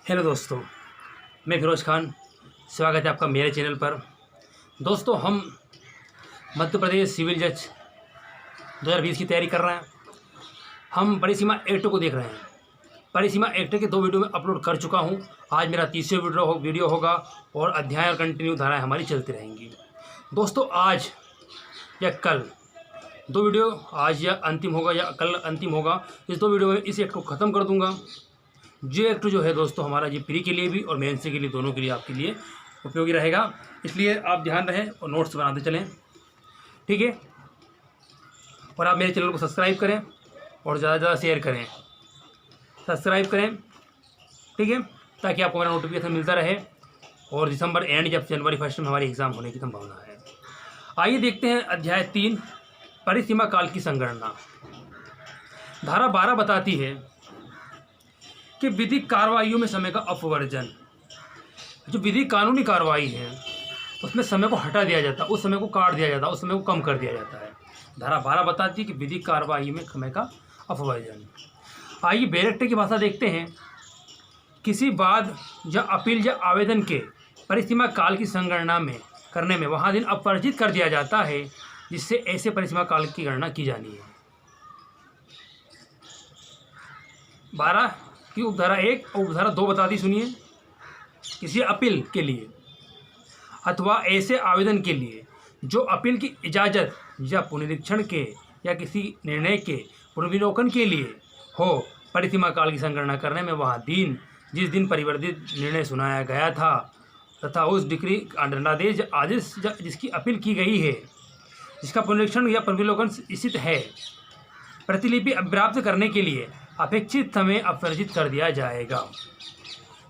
Hello दोस्तों, मैं फिरोज़ खान। स्वागत है आपका मेरे चैनल पर। दोस्तों, हम मध्य प्रदेश सिविल जज 2020 की तैयारी कर रहे हैं। हम परिसीमा एक्ट को देख रहे हैं। परिसीमा एक्ट के 2 वीडियो में अपलोड कर चुका हूं। आज मेरा 30वां वीडियो होगा और अध्याय और कंटिन्यू धाराएँ हमारी चलती रहेंगी। दोस्तों, आज या कल 2 वीडियो, आज या अंतिम होगा या कल अंतिम होगा। इस 2 वीडियो में इस एक्ट को ख़त्म कर दूँगा। ये एक्ट जो है दोस्तों हमारा जी प्री के लिए भी और मेंस के लिए, दोनों के लिए आपके लिए उपयोगी रहेगा। इसलिए आप ध्यान रहें और नोट्स बनाते चलें, ठीक है। और आप मेरे चैनल को सब्सक्राइब करें और ज़्यादा से ज़्यादा शेयर करें, सब्सक्राइब करें, ठीक है, ताकि आपको मेरा नोटिफिकेशन मिलता रहे। और दिसंबर एंड या जनवरी 1 में हमारी एग्ज़ाम होने की संभावना है। आइए देखते हैं अध्याय 3, परिसीमा काल की संगणना। धारा 12 बताती है कि विधिक कार्रवाइयों में समय का अपवर्जन। जो विधिक कानूनी कार्रवाई है उसमें समय को हटा दिया जाता है, उस समय को काट दिया जाता है, उस समय को कम कर दिया जाता है। धारा 12 बताती है कि विधिक कार्रवाई में समय का अपवर्जन। आइए बैरिक्टर की भाषा देखते हैं। किसी वाद या अपील या आवेदन के परिसीमा काल की संगणना में करने में वहाँ दिन अपवर्जित कर दिया जाता है जिससे ऐसे परिसीमा काल की गणना की जानी है। 12 की उपधारा 1 और उपधारा 2 बता दी, सुनिए। किसी अपील के लिए अथवा ऐसे आवेदन के लिए जो अपील की इजाज़त या पुनरीक्षण के या किसी निर्णय के पुनर्विलोकन के लिए हो, परिसीमा काल की संगणना करने में वह दिन जिस दिन परिवर्तित निर्णय सुनाया गया था तथा उस डिक्री दंडादेश या आदेश जिसकी अपील की गई है, जिसका पुनरीक्षण या पुनर्विलोकन स्थित है, प्रतिलिपि अभिप्राप्त करने के लिए अपेक्षित समय अपवर्जित कर दिया जाएगा।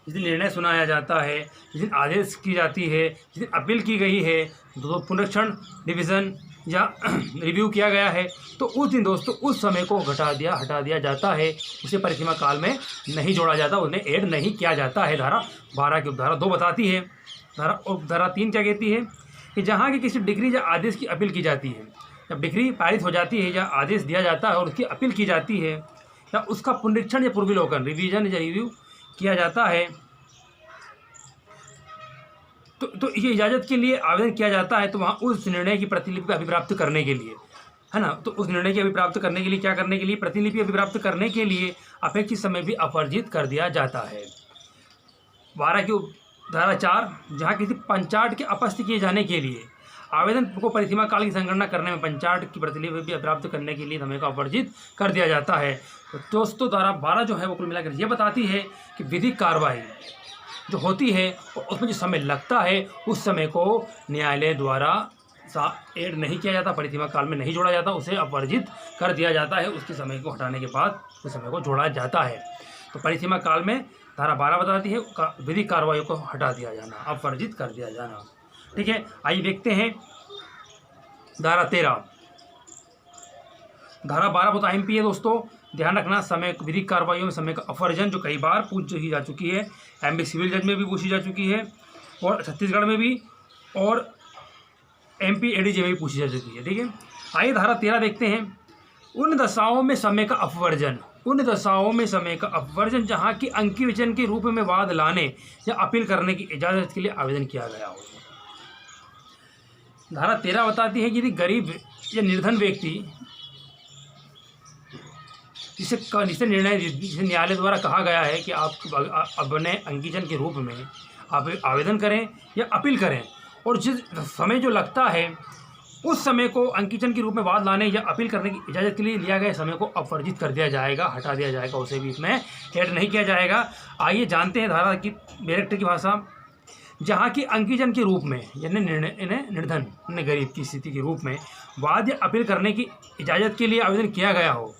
जिस दिन निर्णय सुनाया जाता है, जिस दिन आदेश की जाती है, जिस दिन अपील की गई है, पुनरीक्षण, रिवीजन या रिव्यू किया गया है, तो उस दिन दोस्तों उस समय को हटा दिया जाता है। उसे परिसीमा काल में नहीं जोड़ा जाता, उन्हें ऐड नहीं किया जाता है। धारा 12 की उपधारा 2 बताती है। उपधारा 3 क्या कहती है कि जहाँ की किसी डिग्री या आदेश की अपील की जाती है, जब डिग्री पारित हो जाती है या आदेश दिया जाता है और उसकी अपील की जाती है या उसका पुनरीक्षण या पूर्वावलोकन, रिवीजन या रिव्यू किया जाता है, तो ये इजाज़त के लिए आवेदन किया जाता है। तो वहाँ उस निर्णय की प्रतिलिपि अभिप्राप्त करने के लिए, है ना, तो उस निर्णय की अभिप्राप्त करने के लिए क्या करने के लिए, प्रतिलिपि अभिप्राप्त करने के लिए अपेक्षित समय भी अपवर्जित कर दिया जाता है। 12 की धारा 4, जहाँ किसी पंचाट के अपस्थित किए जाने के लिए आवेदन को परिसीमा काल की संगणना करने में पंचाट की प्रतिलिपि प्राप्त करने के लिए समय को अपवर्जित कर दिया जाता है। तो दोस्तों, धारा 12 जो है वो कुल मिलाकर ये बताती है कि विधिक कार्रवाई जो होती है उसमें जो समय लगता है उस समय को न्यायालय द्वारा ऐड नहीं किया जाता, परिसीमा काल में नहीं जोड़ा जाता, उसे अपवर्जित कर दिया जाता है। उसके समय को हटाने के बाद उस समय को जोड़ा जाता है। तो परिसीमा काल में धारा 12 बताती है विधिक कार्रवाई को हटा दिया जाना, अपवर्जित कर दिया जाना, ठीक है। आइए देखते हैं धारा 13। धारा 12 बहुत अहम है दोस्तों, ध्यान रखना। समय विधिक कार्रवाइयों में समय का अपवर्जन जो कई बार पूछी जा चुकी है, एमपी सिविल जज में भी पूछी जा चुकी है और छत्तीसगढ़ में भी, और एमपी एडीजे में भी पूछी जा चुकी है, ठीक है। आइए धारा 13 देखते हैं। उन दशाओं में समय का अपवर्जन, उन दशाओं में समय का अपवर्जन जहाँ की अंकीविचन के रूप में वाद लाने या अपील करने की इजाज़त के लिए आवेदन किया गया हो। धारा 13 बताती है कि यदि गरीब या निर्धन व्यक्ति जिसे न्यायालय द्वारा कहा गया है कि आप अपने अंकीचन के रूप में आप आवेदन करें या अपील करें, और जिस समय जो लगता है उस समय को अंकीचन के रूप में वाद लाने या अपील करने की इजाज़त के लिए लिया गया समय को अपवर्जित कर दिया जाएगा, हटा दिया जाएगा, उसे भी इसमें ऐड नहीं किया जाएगा। आइए जानते हैं धारा की बैरिक्टर की भाषा। जहाँ की अंकीचन के रूप में यानी निर्धन गरीब की स्थिति के रूप में वाद या अपील करने की इजाज़त के लिए आवेदन किया गया हो,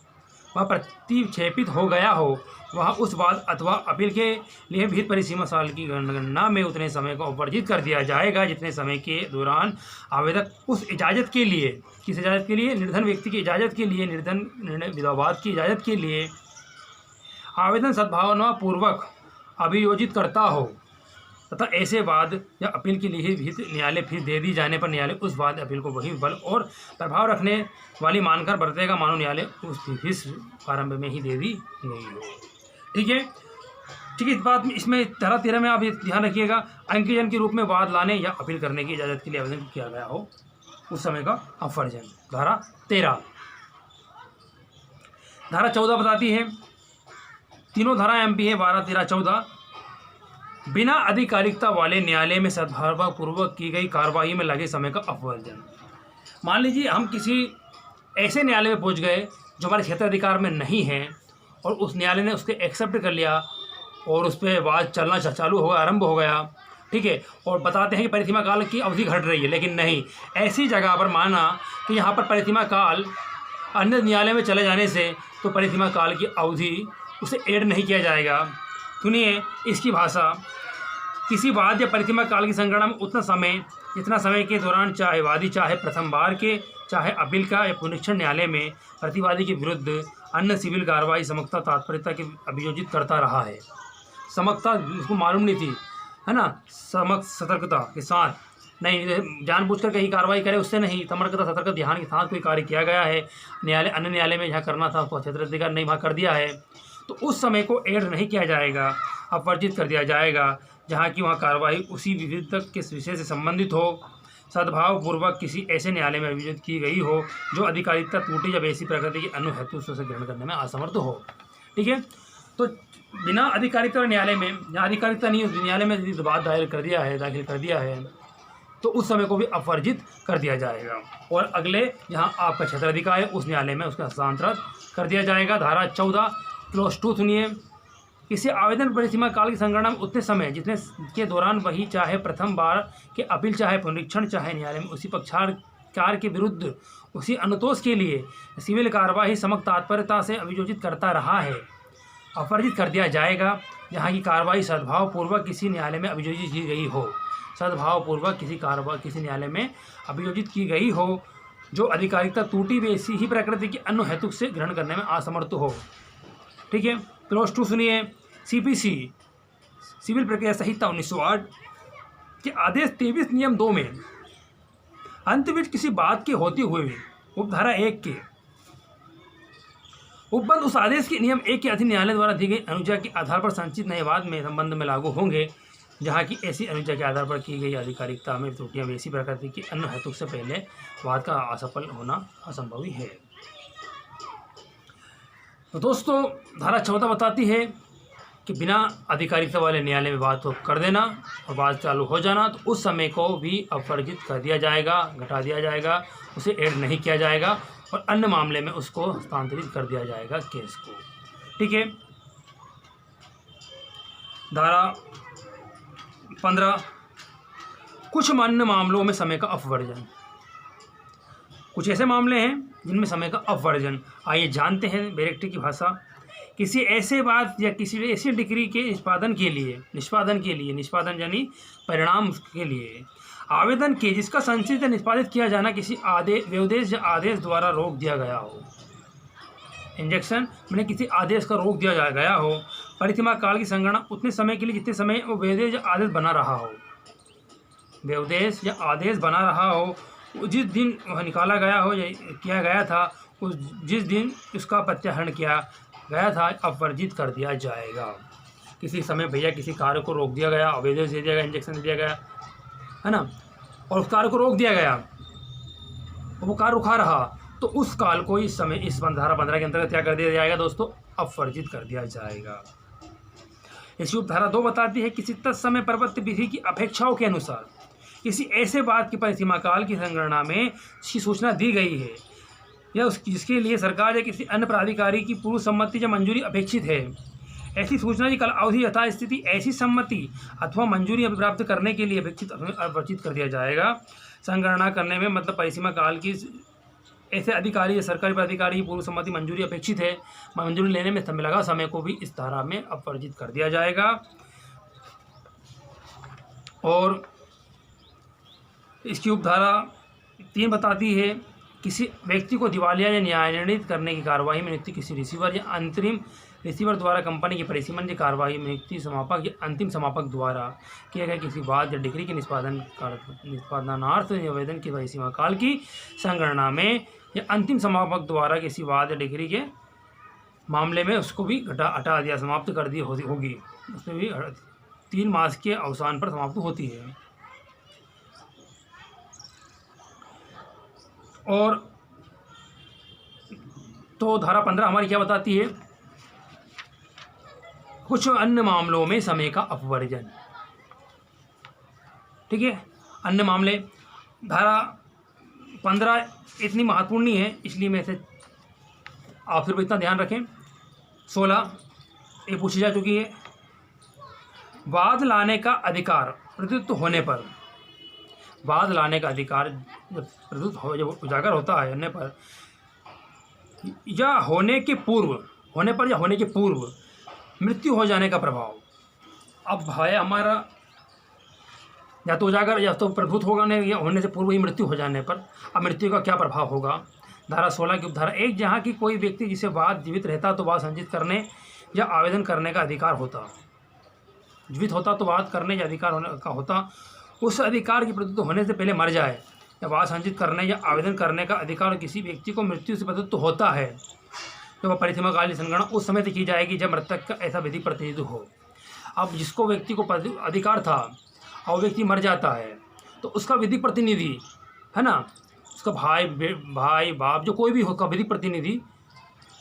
वह प्रतिक्षेपित हो गया हो, वहाँ उस वाद अथवा अपील के लिए भी परिसीमा साल की गणना में उतने समय को अपवर्जित कर दिया जाएगा जितने समय के दौरान आवेदक उस इजाज़त के लिए, किस इजाज़त के लिए, निर्धन व्यक्ति की इजाज़त के लिए, निर्धन विधवावाद की इजाज़त के लिए आवेदन सद्भावनापूर्वक अभियोजित करता हो तथा ऐसे वाद या अपील के लिए भी न्यायालय फीस दे दी जाने पर न्यायालय उस वाद अपील को वही बल और प्रभाव रखने वाली मानकर बरतेगा मानो न्यायालय उस फीस प्रारंभ में ही दे दी गई हो, ठीक है। ठीक है। इस बात में इसमें धारा 13 में आप ये ध्यान रखिएगा, अंगीजन के रूप में वाद लाने या अपील करने की इजाज़त के लिए आवेदन किया गया हो उस समय का अपवर्जन। धारा 13। धारा 14 बताती है, तीनों धारा एमपी है 12, 13, 14। बिना आधिकारिकता वाले न्यायालय में सद्भावपूर्वक की गई कार्रवाई में लगे समय का अपवर्जन। मान लीजिए हम किसी ऐसे न्यायालय में पहुंच गए जो हमारे क्षेत्राधिकार में नहीं है और उस न्यायालय ने उसके एक्सेप्ट कर लिया और उस पर वाद चलना चालू हो गया, आरंभ हो गया, ठीक है, और बताते हैं कि परिसीमा काल की अवधि घट रही है, लेकिन नहीं, ऐसी जगह पर माना कि यहाँ पर परिसीमा काल अन्य न्यायालय में चले जाने से तो परिसीमा काल की अवधि उसे ऐड नहीं किया जाएगा। सुनिए इसकी भाषा, किसी वाद या परिसीमा काल की संगणना में उतना समय जितना समय के दौरान चाहे वादी चाहे प्रथम बार के चाहे अपील का या पुनरीक्षण न्यायालय में प्रतिवादी के विरुद्ध अन्य सिविल कार्रवाई समकता तात्पर्यता के अभियोजित करता रहा है। समकता उसको मालूम नहीं थी, है ना, सतर्कता के साथ नहीं, जानबूझकर कहीं कार्रवाई करे उससे नहीं, समर्कता सतर्कता ध्यान के साथ कोई कार्य किया गया है, न्यायालय अन्य न्यायालय में जहाँ करना था उसको क्षेत्राधिकार नहीं वहाँ कर दिया है, तो उस समय को ऐड नहीं किया जाएगा, अपवर्जित कर दिया जाएगा, जहाँ की वहाँ कार्रवाई उसी विधेयक के विषय से संबंधित हो, सद्भावपूर्वक किसी ऐसे न्यायालय में अभियोजित की गई हो जो अधिकारिकता टूटी जब ऐसी प्रकृति के अन्य हेतु से ग्रहण करने में असमर्थ हो। ठीक है, तो बिना अधिकारिकता न्यायालय में, जहाँ अधिकारिकता नहीं उस न्यायालय में यदि वाद दाखिल कर दिया है तो उस समय को भी अपवर्जित कर दिया जाएगा और अगले जहाँ आपका क्षेत्राधिकार है उस न्यायालय में उसका हस्तांतरण कर दिया जाएगा। धारा 14 क्लॉज 2 सुनिए, किसी आवेदन परिसीमा काल की संगणना में उतने समय जितने के दौरान वही चाहे प्रथम बार के अपील चाहे पुनरीक्षण चाहे न्यायालय में उसी पक्षकार के विरुद्ध उसी अनुतोष के लिए सिविल कार्यवाही समक तात्पर्यता से अभियोजित करता रहा है, अपवर्जित कर दिया जाएगा, जहाँ की कार्रवाई सद्भावपूर्वक किसी न्यायालय में अभियोजित की गई हो, सद्भावपूर्वक किसी न्यायालय में अभियोजित की गई हो जो अधिकारिकता टूटी हुई ऐसी ही प्रकृति के अन्य हेतु से ग्रहण करने में असमर्थ हो। ठीक है, क्लॉज 2 सुनिए, सीपीसी सिविल प्रक्रिया संहिता 1908 के आदेश 23 नियम 2 में अंत में किसी बात के होते हुए भी उपधारा 1 के उपबंध उस आदेश के नियम 1 के अधीन न्यायालय द्वारा दी गई अनुज्ञा के आधार पर संचित नए वाद में संबंध में लागू होंगे, जहाँ की ऐसी अनुज्ञा के आधार पर की गई आधिकारिकता में त्रुटियां ऐसी प्रकृति की अन्य हेतु से पहले वाद का असफल होना असंभव ही है। तो दोस्तों धारा 14 बताती है कि बिना अधिकारिकता वाले न्यायालय में बात को कर देना और बात चालू हो जाना तो उस समय को भी अपवर्जित कर दिया जाएगा, घटा दिया जाएगा, उसे ऐड नहीं किया जाएगा और अन्य मामले में उसको हस्तांतरित कर दिया जाएगा केस को। ठीक है, धारा 15 कुछ अन्य मामलों में समय का अपवर्जन। कुछ ऐसे मामले हैं जिनमें समय का अपवर्जन। आइए जानते हैं डायरेक्टरी की भाषा। किसी ऐसे बात या किसी ऐसी डिग्री के निष्पादन यानी परिणाम के लिए आवेदन के जिसका संचित या निष्पादित किया जाना किसी विनिर्देश या आदेश द्वारा रोक दिया गया हो। इंजेक्शन मैंने किसी आदेश का रोक दिया गया हो। परिसीमा काल की संगणना उतने समय के लिए जितने समय वो विनिर्देश या आदेश बना रहा हो, विनिर्देश या आदेश बना रहा हो, जिस दिन वह निकाला गया हो या किया गया था उस जिस दिन उसका प्रत्याहरण किया गया था अपवर्जित कर दिया जाएगा। किसी समय भैया किसी कार्य को रोक दिया गया, अवैध दे दिया गया, इंजेक्शन दे दिया गया, है ना, और उस कार्य को रोक दिया गया, वो कार्य रुका रहा, तो उस काल को इस समय इस धारा 15 के अंतर्गत क्या कर दिया जाएगा दोस्तों, अपवर्जित कर दिया जाएगा। इसी उपधारा 2 बताती है किसी तत्समय प्रवृत्त विधि की अपेक्षाओं के अनुसार किसी ऐसे बात की परिसीमा काल की संगणना में उसकी सूचना दी गई है या जिसके लिए सरकार या किसी अन्य प्राधिकारी की पूर्व सम्मति या मंजूरी अपेक्षित है, ऐसी सूचना की काल अवधि यथा स्थिति ऐसी सम्मति अथवा मंजूरी प्राप्त करने के लिए अपवर्जित कर दिया जाएगा। संगणना करने में मतलब परिसीमा काल की ऐसे अधिकारी या सरकारी प्राधिकारी की पूर्व सम्मति मंजूरी अपेक्षित है, मंजूरी लेने में समय लगा समय को भी इस धारा में अपवर्जित कर दिया जाएगा। और इसकी उपधारा 3 बताती है किसी व्यक्ति को दिवालिया या न्यायान्वित करने की कार्रवाई में नियुक्ति किसी रिसीवर या अंतरिम रिसीवर द्वारा कंपनी की परिसीमन की कार्रवाई में नियुक्ति समापक या अंतिम समापक द्वारा किए गए किसी वाद या डिग्री के निष्पादनार्थ आवेदन की परिसीमा काल की संगणना में या अंतिम समापक द्वारा किसी वाद या डिग्री के मामले में उसको भी हटा दिया, समाप्त कर दी होगी। उसमें भी 3 मास के अवसान पर समाप्त होती है। और तो धारा 15 हमारी क्या बताती है? कुछ अन्य मामलों में समय का अपवर्जन। ठीक है, अन्य मामले। धारा 15 इतनी महत्वपूर्ण नहीं है, इसलिए मैं इसे आप फिर भी इतना ध्यान रखें। 16 ये पूछी जा चुकी है। वाद लाने का अधिकार प्रदत्त होने पर, वाद लाने का अधिकार जब उजागर होता है होने पर या होने के पूर्व मृत्यु हो जाने का प्रभाव। अब है हमारा या तो उजागर या तो प्रभुत्व होगा नहीं, या होने से पूर्व ही मृत्यु हो जाने पर अब मृत्यु का क्या प्रभाव होगा। धारा 16 की उपधारा 1, जहाँ की कोई व्यक्ति जिसे वाद जीवित रहता तो वाद संचित करने या आवेदन करने का अधिकार होता, जीवित होता तो वाद करने या अधिकार होने का होता, उस अधिकार की प्रदत्त होने से पहले मर जाए या वाद संचित करने या आवेदन करने का अधिकार किसी व्यक्ति को मृत्यु से प्रदत्त होता है, तो वह परिसीमा काल की संगणना उस समय तक की जाएगी जब मृतक का ऐसा विधिक प्रतिनिधित्व हो। अब जिसको व्यक्ति को अधिकार था और व्यक्ति मर जाता है तो उसका विधिक प्रतिनिधि है ना, उसका भाई बाप जो कोई भी होगा विधिक प्रतिनिधि,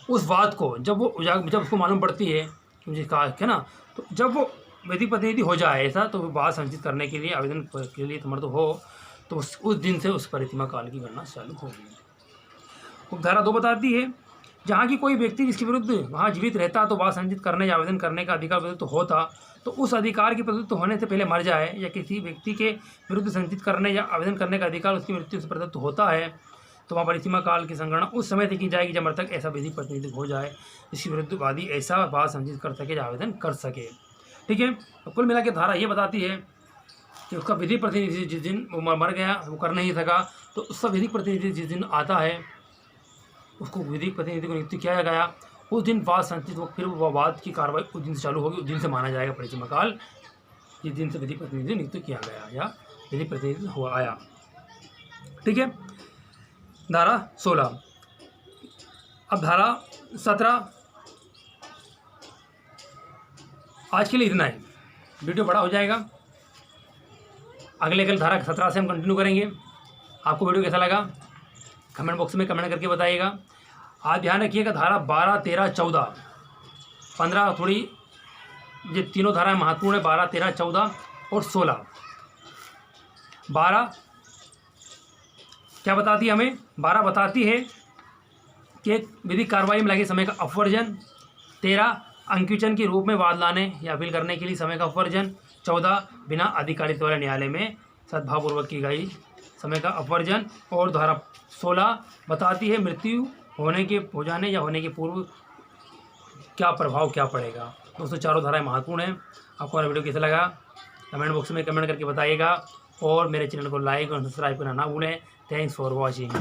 उस बात को जब उसको मालूम पड़ती है कि मुझे कहा है ना, तो जब वो विधिक प्रतिनिधि हो जाए ऐसा, तो वाद संचित करने के लिए आवेदन के लिए समर्थ हो, तो उस दिन से उस परिसीमा काल की गणना चालू होगी। उपधारा 2 बताती है, जहाँ की कोई व्यक्ति जिसके विरुद्ध वहाँ जीवित रहता तो वाद संचित करने या आवेदन करने का अधिकार प्रदत्त होता, तो उस अधिकार की प्रदत्त होने से पहले मर जाए या किसी व्यक्ति के विरुद्ध संचित करने या आवेदन करने का अधिकार उसकी मृत्यु से प्रदत्त होता है, तो वहाँ परिसीमा काल की संगणना उस समय तक की जाएगी जब मृतक ऐसा विधिक प्रतिनिधि हो जाए जिसके विरुद्ध वादी ऐसा वाद संचित कर सके या आवेदन कर सके। ठीक है, तो कुल मिला के धारा ये बताती है कि उसका विधिक प्रतिनिधि जिस दिन वो मर गया, वो कर नहीं सका, तो उसका विधिक प्रतिनिधि जिस दिन आता है, उसको विधिक प्रतिनिधि को नियुक्त किया गया, उस दिन वाद संचित हो, फिर वह वाद की कार्रवाई उस दिन से चालू होगी, उस दिन से माना जाएगा परिसीमा काल, जिस दिन से विधिक प्रतिनिधि नियुक्त किया गया या विधिक प्रतिनिधि हुआ आया। ठीक है, धारा 16। अब धारा 17। आज के लिए इतना ही, वीडियो बड़ा हो जाएगा। अगले धारा 17 से हम कंटिन्यू करेंगे। आपको वीडियो कैसा लगा कमेंट बॉक्स में कमेंट करके बताइएगा। आज ध्यान रखिएगा, धारा 12, 13, 14, 15 थोड़ी, ये तीनों धाराएं महत्वपूर्ण है, 12, 13, 14 और 16। 12 क्या बताती है हमें? 12 बताती है कि विधिक कार्रवाई में लगे समय का अपवर्जन। 13 अंकुचन के रूप में वाद लाने या अपील करने के लिए समय का अपवर्जन। 14 बिना अधिकारी द्वारा न्यायालय में सद्भावपूर्वक की गई समय का अपवर्जन। और धारा 16 बताती है मृत्यु हो जाने या होने के पूर्व क्या प्रभाव क्या पड़ेगा। दोस्तों, चारों धाराएं महत्वपूर्ण हैं। आपको हमारा वीडियो कैसा लगा कमेंट बॉक्स में कमेंट करके बताइएगा, और मेरे चैनल को लाइक और सब्सक्राइब करना ना भूलें। Thanks for watching.